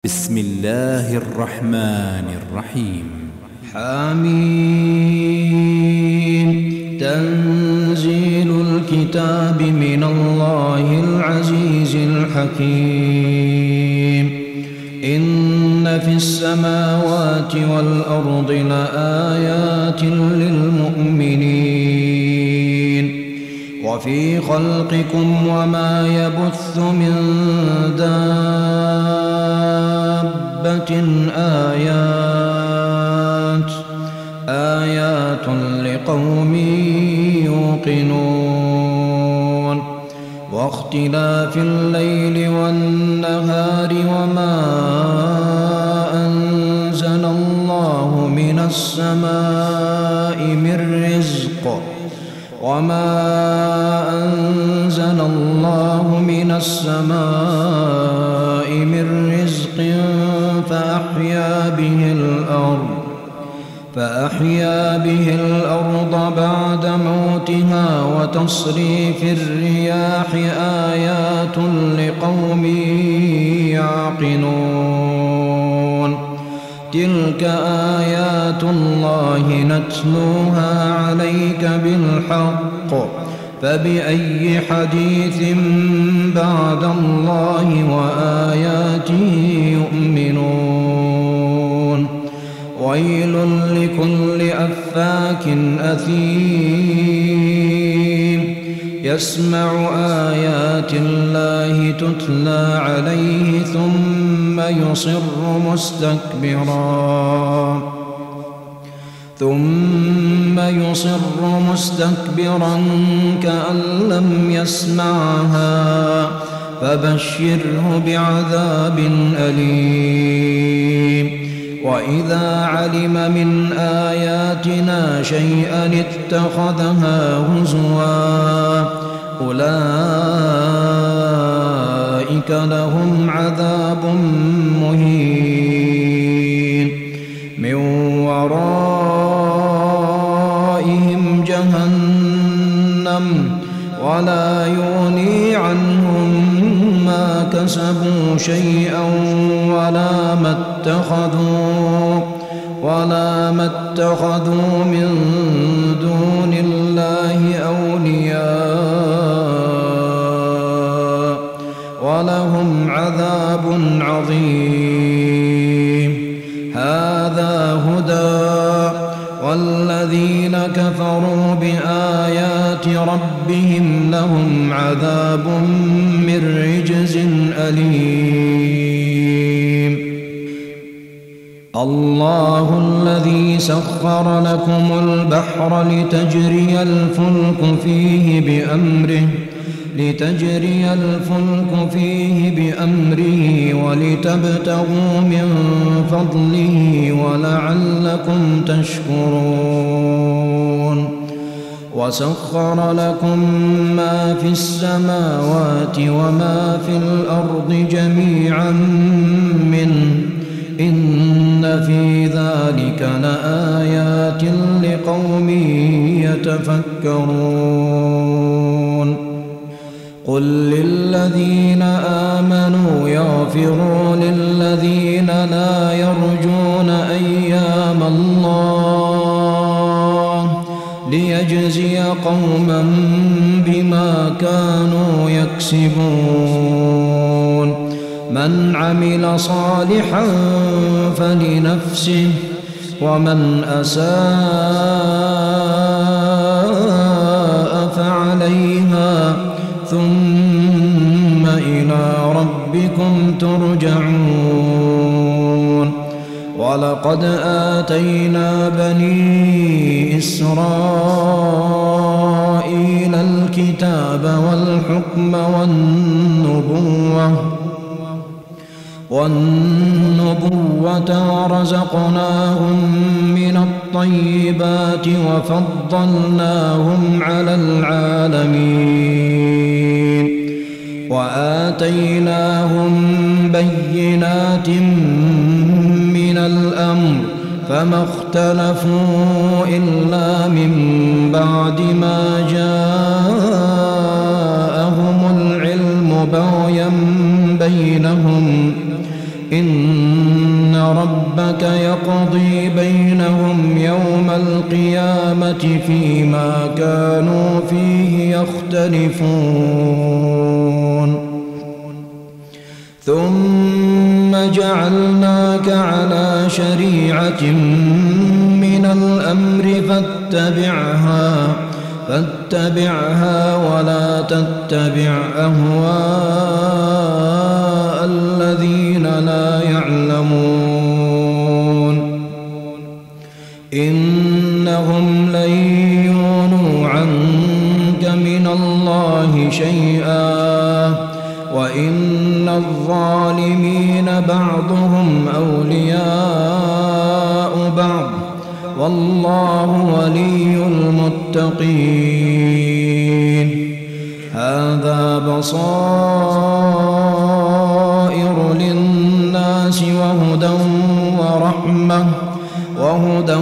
بسم الله الرحمن الرحيم. حميم. تنزيل الكتاب من الله العزيز الحكيم. إن في السماوات والأرض لآيات للمؤمنين وفي خلقكم وما يبث من دابة آيات لقوم يوقنون. واختلاف الليل والنهار وما أنزل الله من السماء من رزق فأحيا به الأرض بعد موتها وتصريف الرياح آيات لقوم يعقلون. تلك آيات الله نتلوها عليك بالحق فبأي حديث بعد الله وآياته يؤمنون. ويل لكل أفاك أثيم يسمع آيات الله تتلى عليه ثم يصر مستكبرا كأن لم يسمعها فبشره بعذاب أليم. وإذا علم من آياتنا شيئا اتخذها هزوا أولئك لهم عذاب مهين من ورائهم جهنم ولا يغني عنهم ما كسبوا شيئا ولا ما اتخذوا من دون الله أولياء ولهم عذاب عظيم. هذا هدى والذين كفروا بآيات ربهم لهم عذاب من رجز أليم. الله الذي سخر لكم البحر لتجري الفلك فيه بأمره ولتبتغوا من فضله ولعلكم تشكرون. وسخر لكم ما في السماوات وما في الأرض جميعا منه إن في ذلك لآيات لقوم يتفكرون. قل للذين آمنوا يغفروا للذين لا يرجون أيام الله ليجزي قوما بما كانوا يكسبون. من عمل صالحا فلنفسه ومن أساء فعليها ثم إلى ربكم ترجعون. ولقد آتينا بني إسرائيل الكتاب والحكم والنبوة ورزقناهم من الطيبات وفضلناهم على العالمين وآتيناهم بينات من الأمر فما اختلفوا إلا من بعد ما جاءهم العلم بغيا بينهم إن ربك يقضي بينهم يوم القيامة فيما كانوا فيه يختلفون ثم جعلناك على شريعة من الأمر فاتبعها ولا تتبع أهواء الذين لا يعلمون إنهم لن يغنوا عنك من الله شيئا وإن الظالمين بعضهم أولياء بعض والله ولي المتقين هذا بصائر للناس وهدى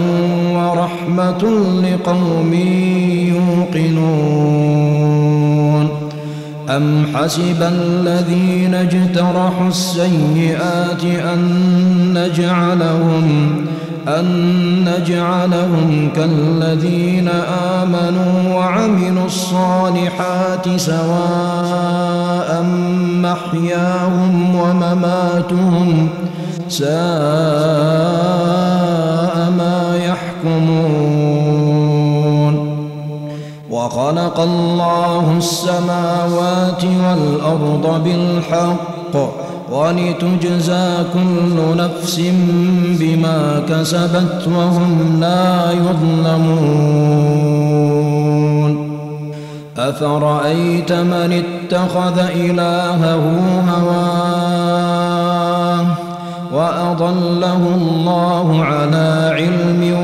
ورحمة لقوم يوقنون أم حسب الذين اجترحوا السيئات أن نجعلهم كالذين آمنوا وعملوا الصالحات سواء محياهم ومماتهم ساء ما يحكمون وخلق الله السماوات والأرض بالحق ولتجزى كل نفس بما كسبت وهم لا يظلمون أفرأيت من اتخذ إلهه هواه وأضله الله على علم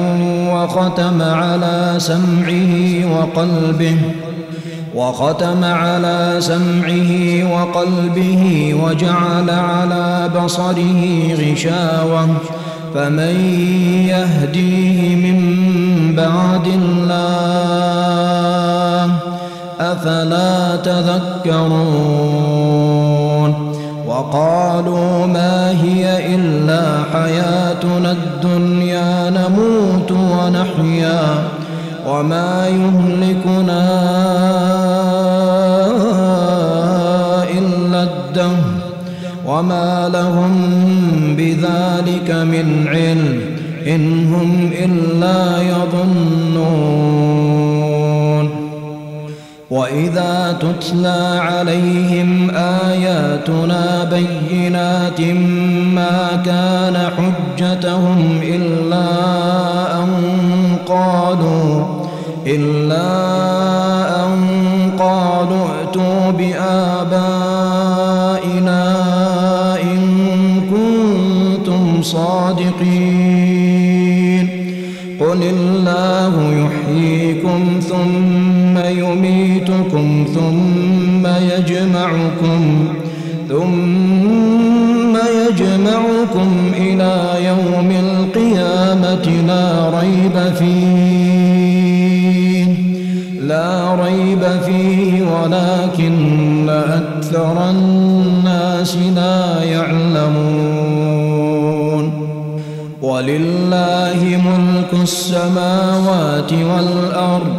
وختم على سمعه وقلبه وجعل على بصره غشاوة فمن يهديه من بعد الله أفلا تذكرون وقالوا ما هي إلا حياتنا الدنيا نموت ونحيا وما يهلكنا إلا الدهر وما لهم بذلك من علم إن هم إلا يظنون وإذا تتلى عليهم آياتنا بينات ما كان حجتهم إلا أن قالوا ائتوا بآبائنا إن كنتم صادقين قل الله يحييكم ثم يميتكم ثم يجمعكم إلى يوم القيامة لا ريب فيه ولكن أكثر الناس لا يعلمون ولله ملك السماوات والأرض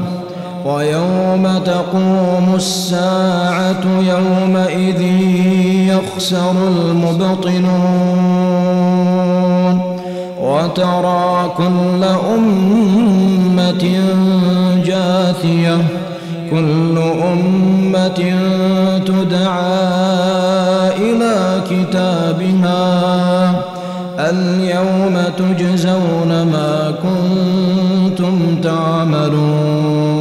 ويوم تقوم الساعة يومئذ يخسر المبطلون وترى كل أمة جاثية كل أمة تدعى إلى كتابها اليوم تجزون ما كنتم تعملون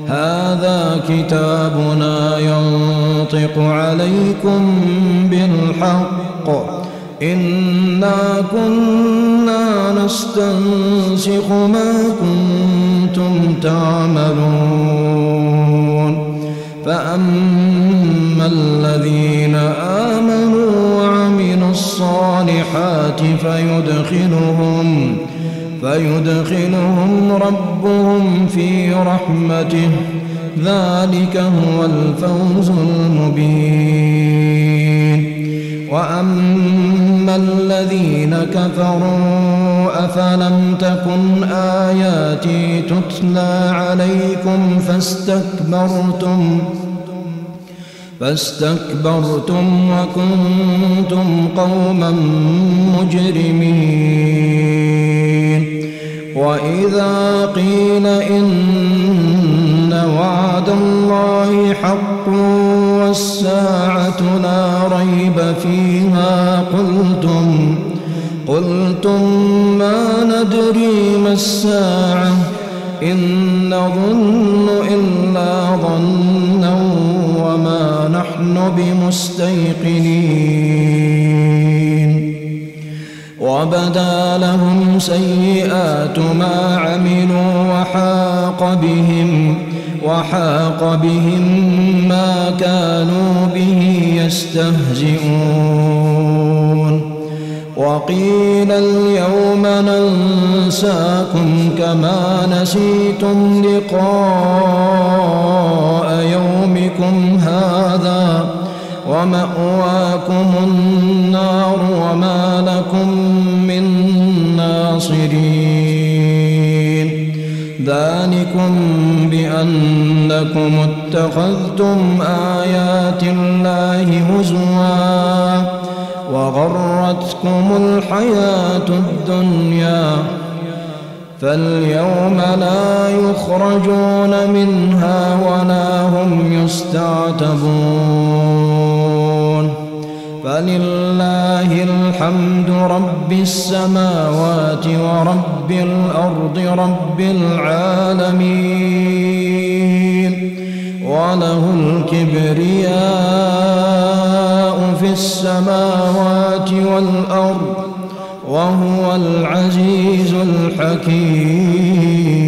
هذا كتابنا ينطق عليكم بالحق إنا كنا نستنسخ ما كنتم تعملون فأما الذين آمنوا وعملوا الصالحات فيدخلهم ربهم في رحمته ذلك هو الفوز المبين وأما الذين كفروا أفلم تكن آياتي تتلى عليكم فاستكبرتم وكنتم قوما مجرمين وإذا قيل إن وعد الله حق والساعة لا ريب فيها قلتم ما ندري ما الساعة إن نظن إلا ظنا وما نحن بمستيقنين وبدا لهم سيئات ما عملوا وحاق بهم ما كانوا به يستهزئون وقيل اليوم ننساكم كما نسيتم لقاء يومكم هذا ومأواكم النار وما لكم من ناصرين ذلكم بأنكم اتخذتم آيات الله هزوا وغرتكم الحياة الدنيا فاليوم لا يخرجون منها ولا هم يستعتبون فلله الحمد رب السماوات ورب الأرض رب العالمين وله الكبرياء في السماوات والأرض وهو العزيز الحكيم